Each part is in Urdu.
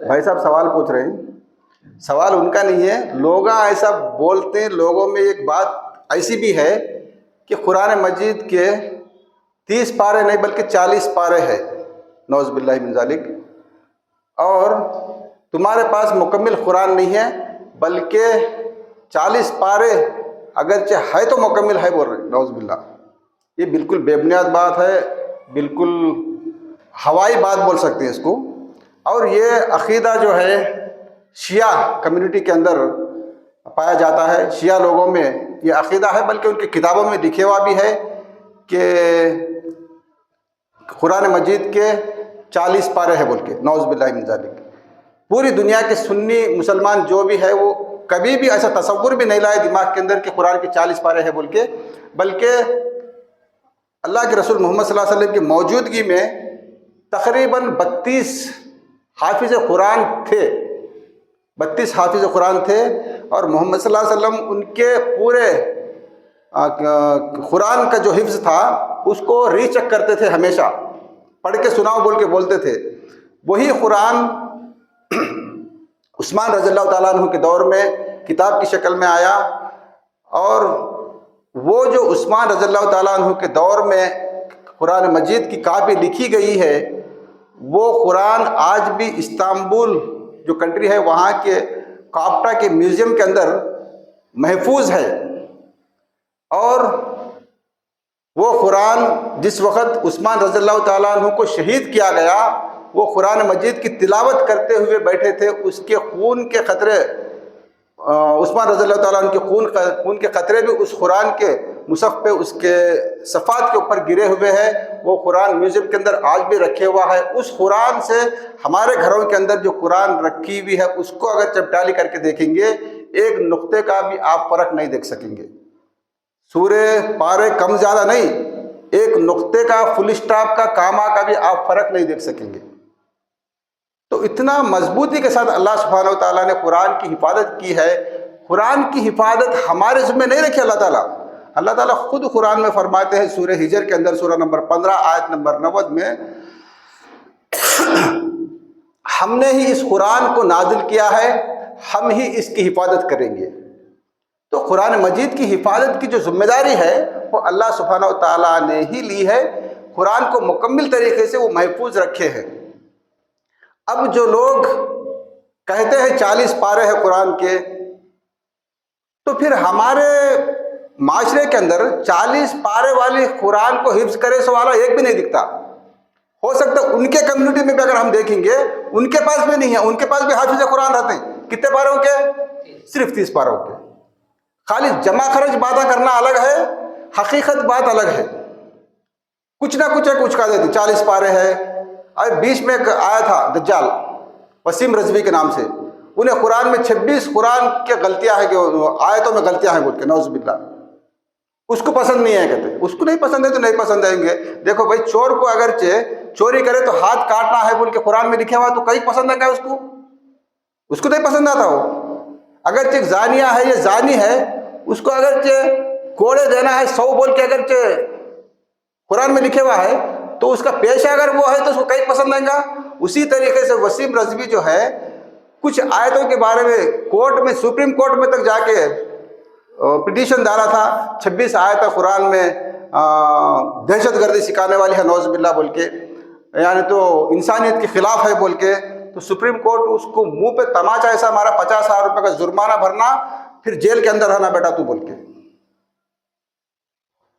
بھائی صاحب سوال پوچھ رہے ہیں، سوال ان کا نہیں ہے، لوگ ایسا بولتے ہیں، لوگوں میں ایک بات ایسی بھی ہے کہ قرآن مجید کے 30 پارے نہیں بلکہ 40 پارے ہے، نعوذ باللہ من ذالک، اور تمہارے پاس مکمل قرآن نہیں ہے بلکہ 40 پارے اگرچہ ہے تو مکمل ہے بول رہے، نعوذ باللہ۔ یہ بالکل بے بنیاد بات ہے، بالکل ہوائی بات بول سکتے ہیں اس کو۔ اور یہ عقیدہ جو ہے شیعہ کمیونٹی کے اندر پایا جاتا ہے، شیعہ لوگوں میں یہ عقیدہ ہے، بلکہ ان کی کتابوں میں لکھے ہوا بھی ہے کہ قرآن مجید کے 40 پارے ہیں بول کے، نعوذ باللہ من ذالک۔ پوری دنیا کے سنی مسلمان جو بھی ہے وہ کبھی بھی ایسا تصور بھی نہیں لائے دماغ کے اندر کہ قرآن کے 40 پارے ہیں بول کے، بلکہ اللہ کے رسول محمد صلی اللہ علیہ وسلم کی موجودگی میں تقریباً 32 حافظ قرآن تھے، 32 حافظ قرآن تھے، اور محمد صلی اللہ علیہ وسلم ان کے پورے قرآن کا جو حفظ تھا اس کو ری چیک کرتے تھے، ہمیشہ پڑھ کے سناؤ بول کے بولتے تھے۔ وہی قرآن عثمان رضی اللہ تعالیٰ عنہ کے دور میں کتاب کی شکل میں آیا، اور وہ جو عثمان رضی اللہ تعالیٰ عنہ کے دور میں قرآن مجید کی کاپی لکھی گئی ہے، وہ قرآن آج بھی استنبول جو کنٹری ہے وہاں کے کاپٹا کے میوزیم کے اندر محفوظ ہے۔ اور وہ قرآن جس وقت عثمان رضی اللہ تعالیٰ عنہ کو شہید کیا گیا، وہ قرآن مجید کی تلاوت کرتے ہوئے بیٹھے تھے، اس کے خون کے قطرے، عثمان رضی اللہ تعالیٰ عنہ کے خون کے قطرے بھی اس قرآن کے مصحف پہ، اس کے صفحات کے اوپر گرے ہوئے ہیں۔ وہ قرآن میوزیم کے اندر آج بھی رکھے ہوا ہے۔ اس قرآن سے ہمارے گھروں کے اندر جو قرآن رکھی ہوئی ہے اس کو اگر چپٹالی کر کے دیکھیں گے، ایک نقطے کا بھی آپ فرق نہیں دیکھ سکیں گے، سورے پارے کم زیادہ نہیں، ایک نقطے کا، فل اسٹاپ کا، کاما کا بھی آپ فرق نہیں دیکھ سکیں گے۔ تو اتنا مضبوطی کے ساتھ اللہ سبحانہ و تعالیٰ نے قرآن کی حفاظت کی ہے۔ قرآن کی حفاظت ہمارے ذمہ نہیں رکھی اللہ تعالیٰ، اللہ تعالیٰ خود قرآن میں فرماتے ہیں سورہ ہجر کے اندر، سورہ نمبر 15 آیت نمبر 90 میں، ہم نے ہی اس قرآن کو نازل کیا ہے، ہم ہی اس کی حفاظت کریں گے۔ تو قرآن مجید کی حفاظت کی جو ذمہ داری ہے وہ اللہ سبحانہ و تعالیٰ نے ہی لی ہے، قرآن کو مکمل طریقے سے وہ محفوظ رکھے ہیں۔ اب جو لوگ کہتے ہیں 40 پارے ہیں قرآن کے، تو پھر ہمارے معاشرے کے اندر 40 پارے والی قرآن کو حفظ کرے سو والا ایک بھی نہیں دکھتا۔ ہو سکتا ہے ان کے کمیونٹی میں بھی اگر ہم دیکھیں گے ان کے پاس بھی نہیں ہے، ان کے پاس بھی حافظ قرآن رہتے ہیں، کتنے پاروں کے؟ صرف 30 پاروں کے۔ خالی جمع خرچ باتیں کرنا الگ ہے، حقیقت بات الگ ہے۔ کچھ نہ کچھ کا دیتے 40 پارے ہے۔ اور بیچ میں ایک آیا تھا دجال وسیم رضوی کے نام سے، انہیں قرآن میں 26 قرآن کے غلطیاں ہیں، کہ آیتوں میں غلطیاں ہیں بول کے، نعوذ باللہ۔ اس کو پسند نہیں ہے، کہتے اس کو نہیں پسند ہے تو نہیں پسند آئیں گے۔ دیکھو بھائی، چور کو اگرچہ چوری کرے تو ہاتھ کاٹنا ہے بول کے قرآن میں لکھا ہوا، تو کہیں پسند ہے، اس کو نہیں پسند آتا ہو۔ اگرچہ زانیہ ہے، یہ زانی ہے، اس کو اگرچہ کوڑے دینا ہے 100 بول کے اگرچہ قرآن میں لکھے ہوا ہے، تو اس کا پیشہ اگر وہ ہے تو اس کو کہیں پسند آئے گا۔ اسی طریقے سے وسیم رضوی جو ہے کچھ آیتوں کے بارے میں کورٹ میں، سپریم کورٹ میں تک جا کے پٹیشن ڈالا تھا، 26 آیت قرآن میں دہشت گردی سکھانے والی ہے، نعوذ باللہ بول کے، یعنی تو انسانیت کے خلاف ہے بول کے، تو سپریم کورٹ اس کو منہ پہ تماچا ایسا مارا، 50,000 روپے کا جرمانہ بھرنا، پھر جیل کے اندر رہنا بیٹا تو بول کے۔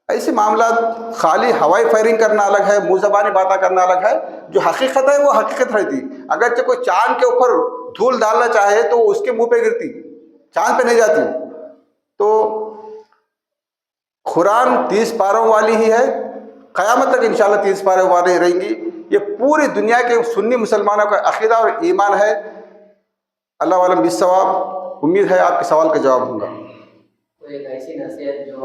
ایسے معاملات، خالی ہوائی فائرنگ کرنا الگ ہے، منہ زبانی باتیں کرنا الگ ہے، جو حقیقت ہے وہ حقیقت رہتی۔ اگرچہ کوئی چاند کے اوپر دھول ڈالنا چاہے تو اس کے منہ پہ گرتی، چاند پہ نہیں جاتی۔ تو قرآن 30 پاروں والی ہی ہے، قیامت تک انشاءاللہ 30 پاروں والی رہیں گی۔ یہ پوری دنیا کے سنی مسلمانوں کا عقیدہ اور ایمان ہے۔ اللہ عالم بالصواب۔ امید ہے آپ کے سوال کا جواب ہوں گا۔ ایک ایسی نصیحت جو